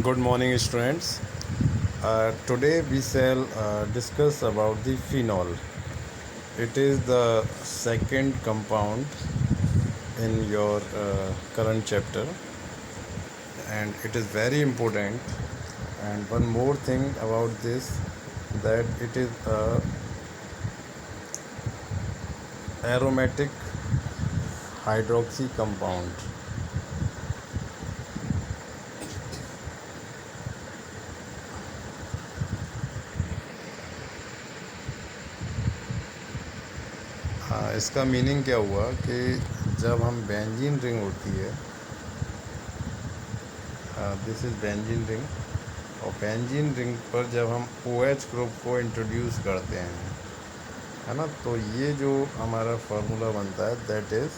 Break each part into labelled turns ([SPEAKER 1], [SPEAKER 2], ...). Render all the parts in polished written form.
[SPEAKER 1] Good morning, students. Today we shall discuss about the phenol. It is the second compound in your current chapter, and it is very important. And one more thing about this, that it is a aromatic hydroxy compound. इसका meaning क्या हुआ कि जब हम benzene ring होती है, this is benzene ring, और benzene ring पर जब हम OH ग्रुप को इंट्रोड्यूस करते हैं, है ना, तो ये जो हमारा फार्मूला बनता है दैट इज़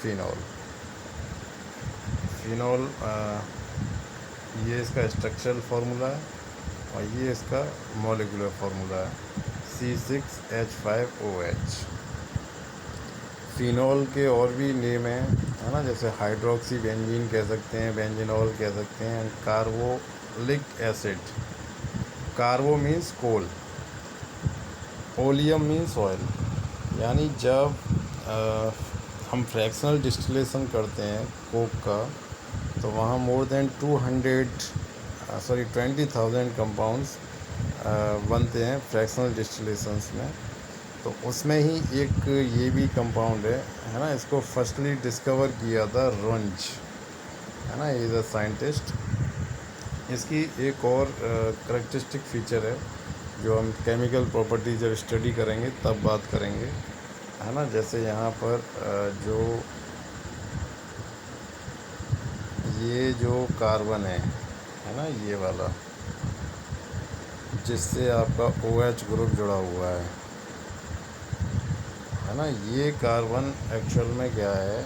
[SPEAKER 1] फिनॉल। फिनॉल ये इसका स्ट्रक्चरल फार्मूला है और ये इसका मॉलिक्यूलर फार्मूला है C6H5OH। फिनॉल के और भी नेम है ना, जैसे हाइड्रोक्सी बेंजीन कह सकते हैं, बेंजीनॉल कह सकते हैं, कार्बोलिक एसिड। कार्बो मीन्स कोल, ओलियम मीन्स ऑयल। यानी जब हम फ्रैक्शनल डिस्टिलेशन करते हैं कोक का, तो वहाँ मोर देन 20,000 कंपाउंड्स बनते हैं फ्रैक्शनल डिस्टिलेशंस में। तो उसमें ही एक ये भी कंपाउंड है ना, इसको फर्स्टली डिस्कवर किया था रंज, है ना, इज़ अ साइंटिस्ट। इसकी एक और करेक्टरिस्टिक फीचर है जो हम केमिकल प्रॉपर्टी जब स्टडी करेंगे तब बात करेंगे, है ना। जैसे यहाँ पर जो ये जो कार्बन है ना, ये वाला जिससे आपका OH ग्रुप जुड़ा हुआ है ना, ये कार्बन एक्चुअल में क्या है,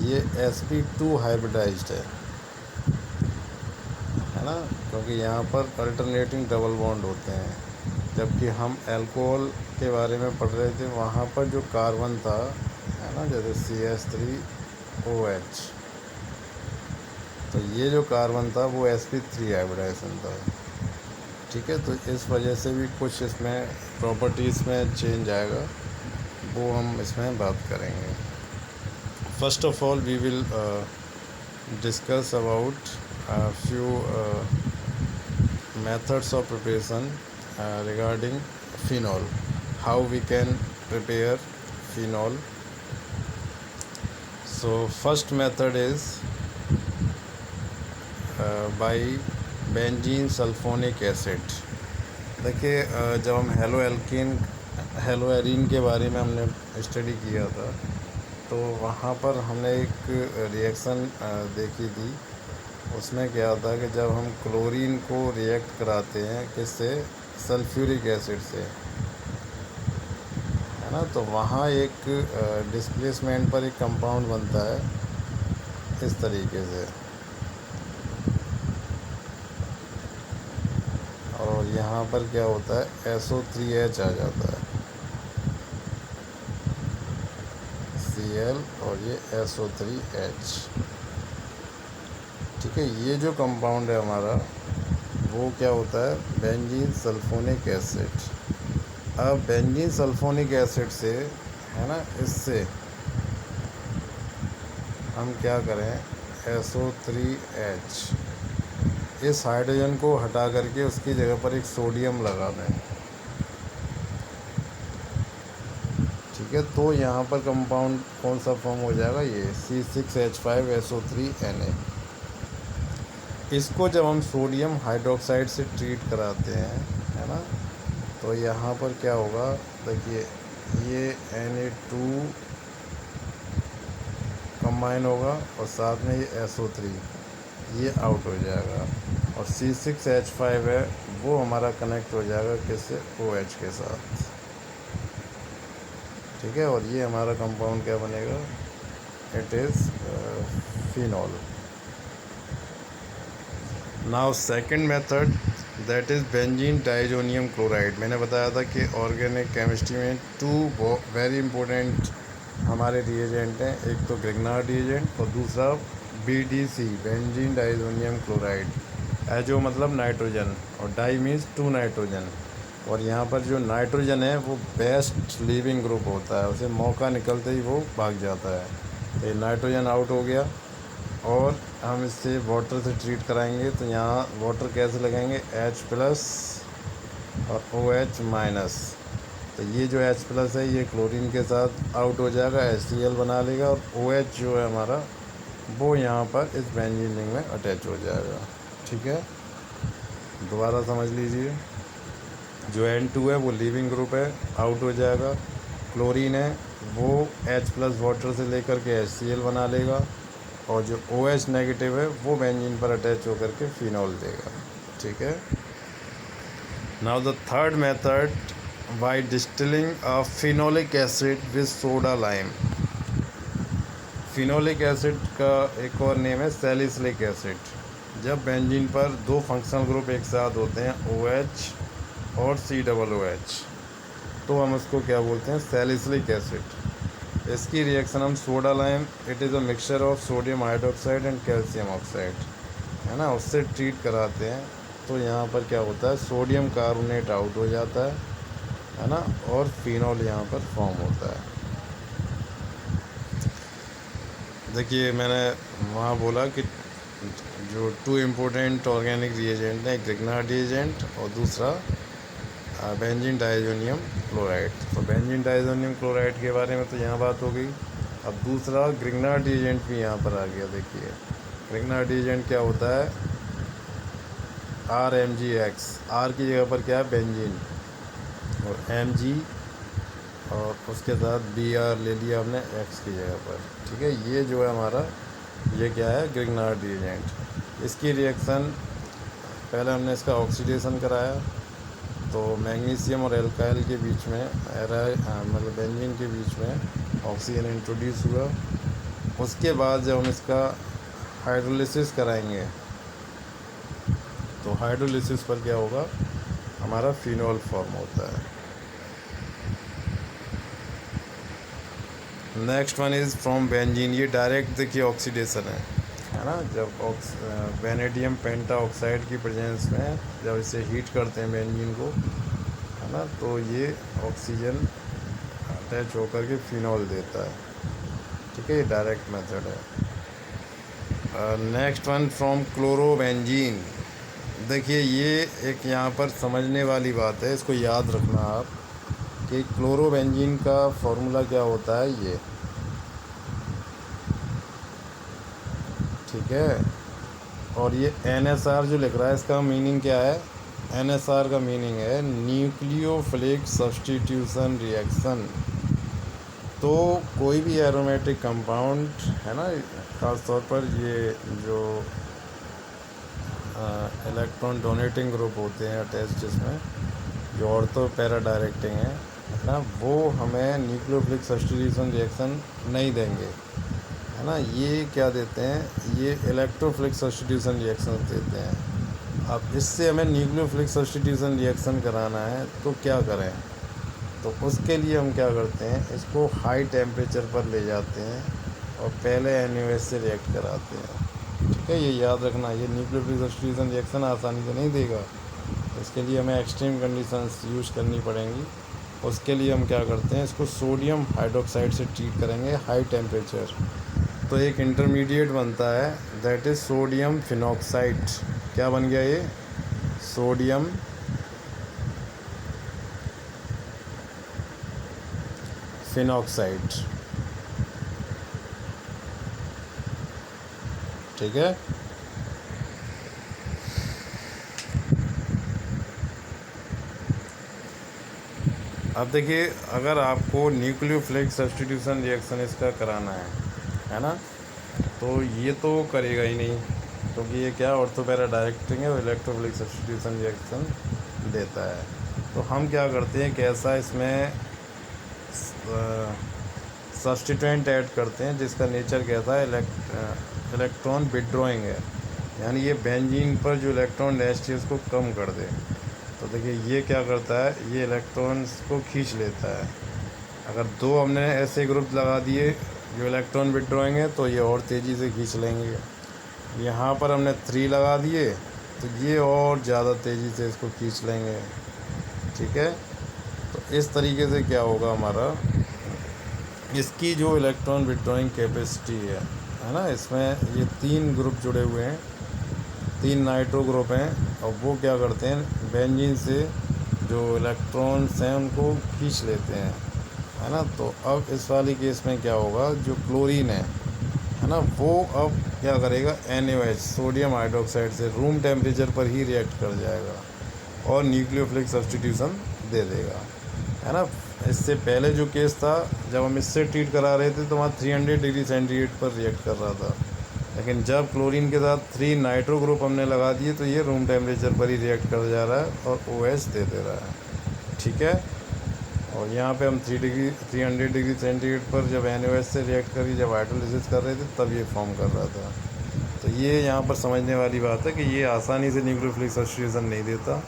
[SPEAKER 1] ये sp2 हाइब्रिडाइज्ड है ना, क्योंकि यहाँ पर अल्टरनेटिंग डबल बॉन्ड होते हैं। जबकि हम अल्कोहल के बारे में पढ़ रहे थे, वहाँ पर जो कार्बन था, है ना, जैसे CH3OH, तो ये जो कार्बन था वो sp3 हाइब्रिडाइजेशन था। ठीक है, तो इस वजह से भी कुछ इसमें प्रॉपर्टीज़ में चेंज आएगा, वो हम इसमें बात करेंगे। First of all we will discuss about few methods of preparation regarding phenol, how we can prepare phenol. So first method is by benzene sulphonic acid. देखिए, जब हम हेलोएरीन के बारे में हमने स्टडी किया था, तो वहाँ पर हमने एक रिएक्शन देखी थी। उसमें क्या होता है कि जब हम क्लोरीन को रिएक्ट कराते हैं किससे, सल्फ्यूरिक एसिड से, है ना, तो वहाँ एक डिस्प्लेसमेंट पर एक कंपाउंड बनता है इस तरीके से, और यहाँ पर क्या होता है, SO3H आ जाता है, Cl और ये SO3H। ठीक है, ये जो कंपाउंड है हमारा, वो क्या होता है, बेंजीन सल्फोनिक एसिड। अब बेंजीन सल्फोनिक एसिड से, है ना, इससे हम क्या करें, SO3H, इस हाइड्रोजन को हटा करके उसकी जगह पर एक सोडियम लगा दें। ठीक है, तो यहाँ पर कंपाउंड कौन सा फॉर्म हो जाएगा, ये C6H5SO3Na। इसको जब हम सोडियम हाइड्रोक्साइड से ट्रीट कराते हैं, है ना, तो यहाँ पर क्या होगा, देखिए, ये Na2 कंबाइन होगा और साथ में ये SO3, ये आउट हो जाएगा, और C6H5 है वो हमारा कनेक्ट हो जाएगा किससे, OH के साथ। ठीक है, और ये हमारा कंपाउंड क्या बनेगा, it is phenol. Now second method, that is benzene diazonium chloride. मैंने बताया था कि ऑर्गेनिक केमिस्ट्री में 2 वेरी इंपॉर्टेंट हमारे रिएजेंट हैं, एक तो ग्रिग्नार्ड रिएजेंट और दूसरा BDC, benzene diazonium chloride. Azo मतलब नाइट्रोजन, और डाई मीन्स 2 नाइट्रोजन। और यहाँ पर जो नाइट्रोजन है वो बेस्ट लीविंग ग्रुप होता है, उसे मौका निकलते ही वो भाग जाता है। तो ये नाइट्रोजन आउट हो गया, और हम इससे वाटर से ट्रीट कराएंगे। तो यहाँ वाटर कैसे लगाएंगे, H+ और OH माइनस। तो ये जो H+ है ये क्लोरीन के साथ आउट हो जाएगा, HCl बना लेगा, और OH जो है हमारा वो यहाँ पर इस बेंजीन रिंग में अटैच हो जाएगा। ठीक है, दोबारा समझ लीजिए। जो N2 है वो लीविंग ग्रुप है, आउट हो जाएगा। क्लोरीन है वो H+ वाटर से लेकर के HCl बना लेगा, और जो OH नेगेटिव है वो बेंजीन पर अटैच होकर के फिनॉल देगा। ठीक है। Now the third method, by distilling a phenolic acid with soda lime. Phenolic acid का एक और नेम है सैलिसिलिक एसिड। जब बेंजीन पर दो फंक्शनल ग्रुप एक साथ होते हैं, OH और COOH, तो हम उसको क्या बोलते हैं, सैलिसिलिक एसिड। इसकी रिएक्शन हम soda lime, it is a mixture of sodium hydroxide and calcium oxide, है ना, उससे ट्रीट कराते हैं। तो यहाँ पर क्या होता है, सोडियम कार्बोनेट आउट हो जाता है ना, और फिनॉल यहाँ पर फॉर्म होता है। देखिए मैंने वहाँ बोला कि जो 2 इम्पोर्टेंट ऑर्गेनिक रिएजेंट हैं, ग्रिग्नार्ड रिएजेंट और दूसरा बेंजीन डाइजोनियम क्लोराइड। तो बेंजीन डाइजोनियम क्लोराइड के बारे में तो यहाँ बात हो गई। अब दूसरा ग्रिग्नार्ड रिएजेंट भी यहाँ पर आ गया। देखिए ग्रिग्नार्ड रिएजेंट क्या होता है, RMgX। R की जगह पर क्या है, बेंजीन, और Mg, और उसके साथ Br ले लिया हमने X की जगह पर। ठीक है, ये जो है हमारा, ये क्या है, ग्रिग्नार्ड रिएजेंट। इसकी रिएक्शन पहले हमने इसका ऑक्सीडेशन कराया, तो मैग्नीशियम और एल्काइल के बीच में मतलब बेंजीन के बीच में ऑक्सीजन इंट्रोड्यूस हुआ। उसके बाद जब हम इसका हाइड्रोलिसिस कराएंगे, तो हाइड्रोलिसिस पर क्या होगा, हमारा फिनॉल फॉर्म होता है। Next one is from benzene. ये डायरेक्ट देखिए ऑक्सीडेशन है ना। जब वेनेडियम पेंटा ऑक्साइड की प्रेजेंस में जब इसे हीट करते हैं बेंजीन को, है ना, तो ये ऑक्सीजन अटैच होकर के फिनॉल देता है। ठीक है, ये डायरेक्ट मेथड है। Next one from chlorobenzene. देखिए ये एक यहाँ पर समझने वाली बात है, इसको याद रखना आप कि क्लोरोबेंजीन का फॉर्मूला क्या होता है ये। ठीक है, और ये NSR जो लिख रहा है, इसका मीनिंग क्या है, NSR का मीनिंग है न्यूक्लियोफिलिक सब्स्टिट्यूशन रिएक्शन। तो कोई भी एरोमेटिक कंपाउंड है ना, ख़ास तौर पर ये जो इलेक्ट्रॉन डोनेटिंग ग्रुप होते हैं अटैच, जिसमें जो ऑर्थो पैरा डायरेक्टिंग है ना, वो हमें न्यूक्लियोफिलिक सब्स्टिट्यूशन रिएक्शन नहीं देंगे, है ना। ये क्या देते हैं, ये इलेक्ट्रोफिलिक सब्स्टिट्यूशन रिएक्शन देते हैं। अब इससे हमें न्यूक्लियोफिलिक सब्स्टिट्यूशन रिएक्शन कराना है, तो क्या करें, तो उसके लिए हम क्या करते हैं, इसको हाई टेम्परेचर पर ले जाते हैं और पहले NaOH से रिएक्ट कराते हैं। ठीक है, ये याद रखना, ये न्यूक्लियोफिलिक सब्स्टिट्यूशन रिएक्शन आसानी से नहीं देगा, इसके लिए हमें एक्सट्रीम कंडीशंस यूज़ करनी पड़ेंगी। उसके लिए हम क्या करते हैं, इसको सोडियम हाइड्रोक्साइड से ट्रीट करेंगे हाई टेम्परेचर। तो एक इंटरमीडिएट बनता है, दैट इज़ सोडियम फिनॉक्साइड। क्या बन गया ये, सोडियम फिनॉक्साइड। ठीक है, अब देखिए अगर आपको न्यूक्लियोफिलिक सब्स्टिट्यूशन रिएक्शन इसका कराना है ना, तो ये तो करेगा ही नहीं, क्योंकि ये क्या ऑर्थोपैरा डायरेक्टिंग है, इलेक्ट्रोफिलिक सब्स्टिट्यूशन रिएक्शन देता है। तो हम क्या करते हैं, कैसा इसमें सब्स्टिट्यूएंट ऐड करते हैं जिसका नेचर कैसा है, इलेक्ट्रॉन विड्रॉइंग है, यानी ये बेंजीन पर जो इलेक्ट्रॉन डेंसिटी है उसको कम कर दे। तो देखिए ये क्या करता है, ये इलेक्ट्रॉन्स को खींच लेता है। अगर दो हमने ऐसे ग्रुप लगा दिए जो इलेक्ट्रॉन विड्रॉइंग है, तो ये और तेज़ी से खींच लेंगे। यहाँ पर हमने 3 लगा दिए तो ये और ज़्यादा तेज़ी से इसको खींच लेंगे। ठीक है, तो इस तरीके से क्या होगा हमारा, इसकी जो इलेक्ट्रॉन विड्रॉइंग कैपेसिटी है ना, इसमें ये 3 ग्रुप जुड़े हुए हैं, 3 नाइट्रो ग्रुप हैं, और वो क्या करते हैं बेंजीन से जो इलेक्ट्रॉन्स हैं उनको खींच लेते हैं, है ना। तो अब इस वाली केस में क्या होगा, जो क्लोरीन है ना, वो अब क्या करेगा, NaOH सोडियम हाइड्रोक्साइड से रूम टेम्परेचर पर ही रिएक्ट कर जाएगा और न्यूक्लियोफिलिक सब्स्टिट्यूशन दे देगा, है ना। इससे पहले जो केस था, जब हम इससे ट्रीट करा रहे थे तो वहाँ 300 डिग्री सेंटीग्रेड पर रिएक्ट कर रहा था, लेकिन जब क्लोरीन के साथ 3 नाइट्रो ग्रुप हमने लगा दिए तो ये रूम टेम्परेचर पर ही रिएक्ट कर जा रहा है और OH दे दे रहा है। ठीक है, और यहाँ पे हम 300 डिग्री सेंटीग्रेड पर जब NaOH से रिएक्ट करी, जब हाइड्रोलिसिस कर रहे थे तब ये फॉर्म कर रहा था। तो ये यहाँ पर समझने वाली बात है कि ये आसानी से न्यूक्लियोफिलिक सब्स्टिट्यूशन नहीं देता,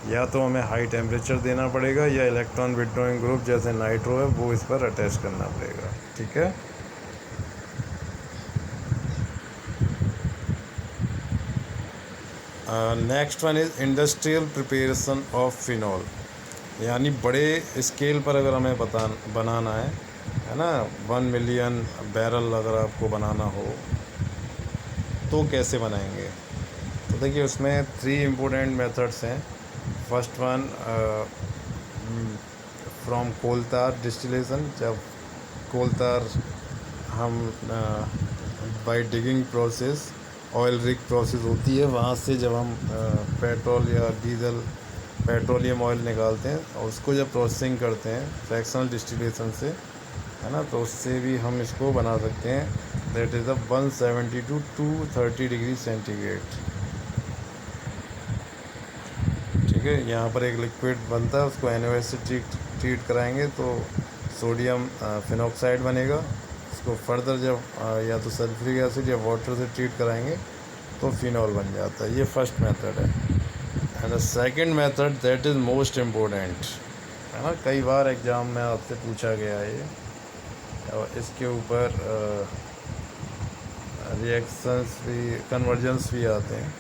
[SPEAKER 1] या तो हमें हाई टेम्परेचर देना पड़ेगा या इलेक्ट्रॉन विड्रॉइंग ग्रुप जैसे नाइट्रो है वो इस पर अटैच करना पड़ेगा। ठीक है, next one is industrial preparation of phenol, यानी बड़े स्केल पर अगर हमें बनाना है ना, 1 मिलियन बैरल अगर आपको बनाना हो तो कैसे बनाएंगे। तो देखिए उसमें 3 इम्पोर्टेंट मेथड्स हैं। First one from coal tar distillation, जब कोलतार हम by digging process, oil rig process होती है, वहाँ से जब हम पेट्रोल या डीजल पेट्रोलियम ऑयल निकालते हैं और उसको जब प्रोसेसिंग करते हैं फ्रैक्शनल डिस्टिलेशन से, है ना, तो उससे भी हम इसको बना सकते हैं। That is 170 to 230 degree centigrade. ठीक है, यहाँ पर एक लिक्विड बनता है, उसको NaOH से ट्रीट कराएंगे तो सोडियम फिनॉक्साइड बनेगा। इसको फर्दर जब या तो सल्फ्यूरिक एसिड या वाटर से ट्रीट कराएंगे तो फिनॉल बन जाता है। ये फर्स्ट मेथड है। And the second method that is most important, है ना, कई बार एग्ज़ाम में आपसे पूछा गया है ये, और इसके ऊपर रिएक्शंस भी, कन्वर्जन्स भी आते हैं।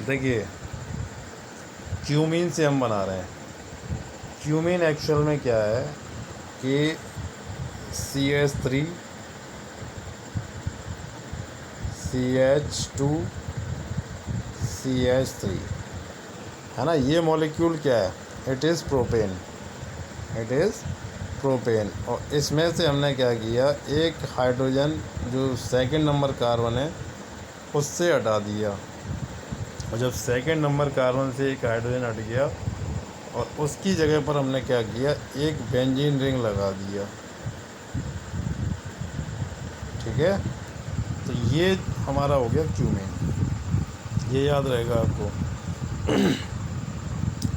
[SPEAKER 1] देखिए क्यूमीन से हम बना रहे हैं। क्यूमीन एक्चुअल में क्या है कि CH3 CH2 CH3, है ना, ये मॉलिक्यूल क्या है, it is propane, it is propane. और इसमें से हमने क्या किया, एक हाइड्रोजन जो सेकंड नंबर कार्बन है उससे हटा दिया, और जब सेकंड नंबर कार्बन से एक हाइड्रोजन हट गया और उसकी जगह पर हमने क्या किया, एक बेंजीन रिंग लगा दिया। ठीक है, तो ये हमारा हो गया क्यूमीन, ये याद रहेगा आपको।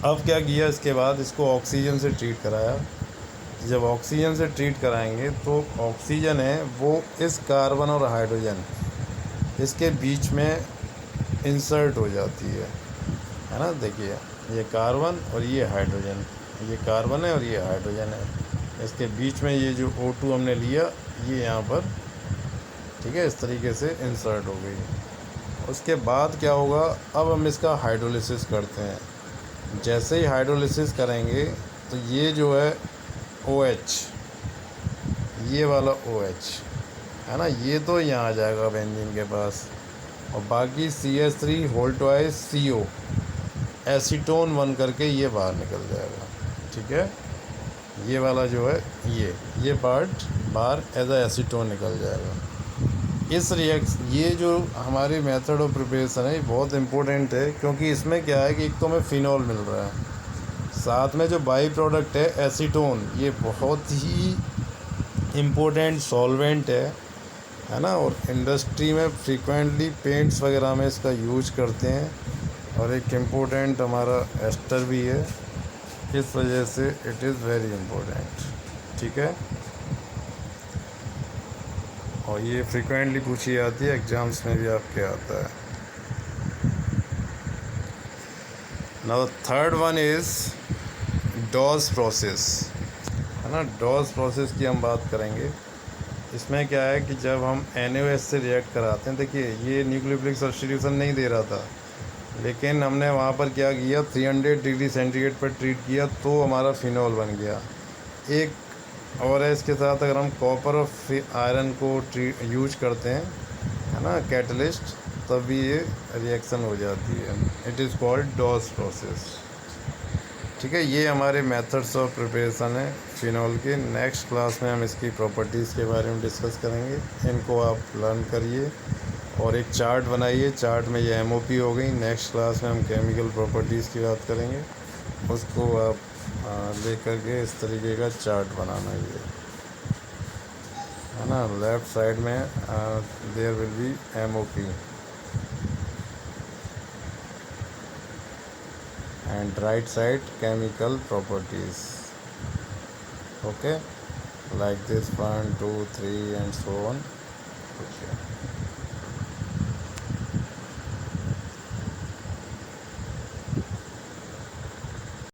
[SPEAKER 1] अब क्या किया, इसके बाद इसको ऑक्सीजन से ट्रीट कराया। जब ऑक्सीजन से ट्रीट कराएंगे तो ऑक्सीजन है वो इस कार्बन और हाइड्रोजन इसके बीच में इंसर्ट हो जाती है ना। देखिए ये कार्बन और ये हाइड्रोजन, ये कार्बन है और ये हाइड्रोजन है, इसके बीच में ये जो O2 हमने लिया ये यहाँ पर, ठीक है, इस तरीके से इंसर्ट हो गई। उसके बाद क्या होगा, अब हम इसका हाइड्रोलिसिस करते हैं। जैसे ही हाइड्रोलिसिस करेंगे तो ये जो है OH, ये वाला OH है ना, ये तो यहाँ आ जाएगा बेंजीन के पास, और बाकी CH3 whole twice CO acetone बन करके ये बाहर निकल जाएगा। ठीक है, ये वाला जो है ये पार्ट बाहर एज अ एसीटोन निकल जाएगा। ये जो हमारी मेथड ऑफ प्रिपरेशन है ये बहुत इम्पोर्टेंट है, क्योंकि इसमें क्या है कि एक तो हमें फिनॉल मिल रहा है, साथ में जो बाई प्रोडक्ट है एसीटोन, ये बहुत ही इम्पोर्टेंट सॉल्वेंट है ना, और इंडस्ट्री में फ्रीक्वेंटली पेंट्स वगैरह में इसका यूज करते हैं, और एक इम्पोर्टेंट हमारा एस्टर भी है, इस वजह से इट इज़ वेरी इम्पोर्टेंट। ठीक है, और ये फ्रीक्वेंटली पूछी जाती है, एग्ज़ाम्स में भी आपके आता है। Now third one is Dow's process, है ना। डॉज प्रोसेस की हम बात करेंगे इसमें क्या है कि जब हम NaOH से रिएक्ट कराते हैं, देखिए ये न्यूक्लियोफिलिक सब्स्टिट्यूशन नहीं दे रहा था, लेकिन हमने वहाँ पर क्या किया, 300 डिग्री सेंटीग्रेड पर ट्रीट किया तो हमारा फिनॉल बन गया। एक और है इसके साथ, अगर हम कॉपर और आयरन को यूज करते हैं, है ना, कैटलिस्ट, तब भी ये रिएक्शन हो जाती है। It is called Dow's process. ठीक है, ये हमारे मेथड्स ऑफ प्रिपरेशन है फिनॉल के। नेक्स्ट क्लास में हम इसकी प्रॉपर्टीज़ के बारे में डिस्कस करेंगे। इनको आप लर्न करिए और एक चार्ट बनाइए। चार्ट में ये MOP हो गई। नेक्स्ट क्लास में हम केमिकल प्रॉपर्टीज़ की बात करेंगे, उसको आप लेकर के इस तरीके का चार्ट बनाना ये, है ना। लेफ़्ट साइड में there will be MOP and right side chemical properties. Okay, like this, 1 2 3 and so on. Okay.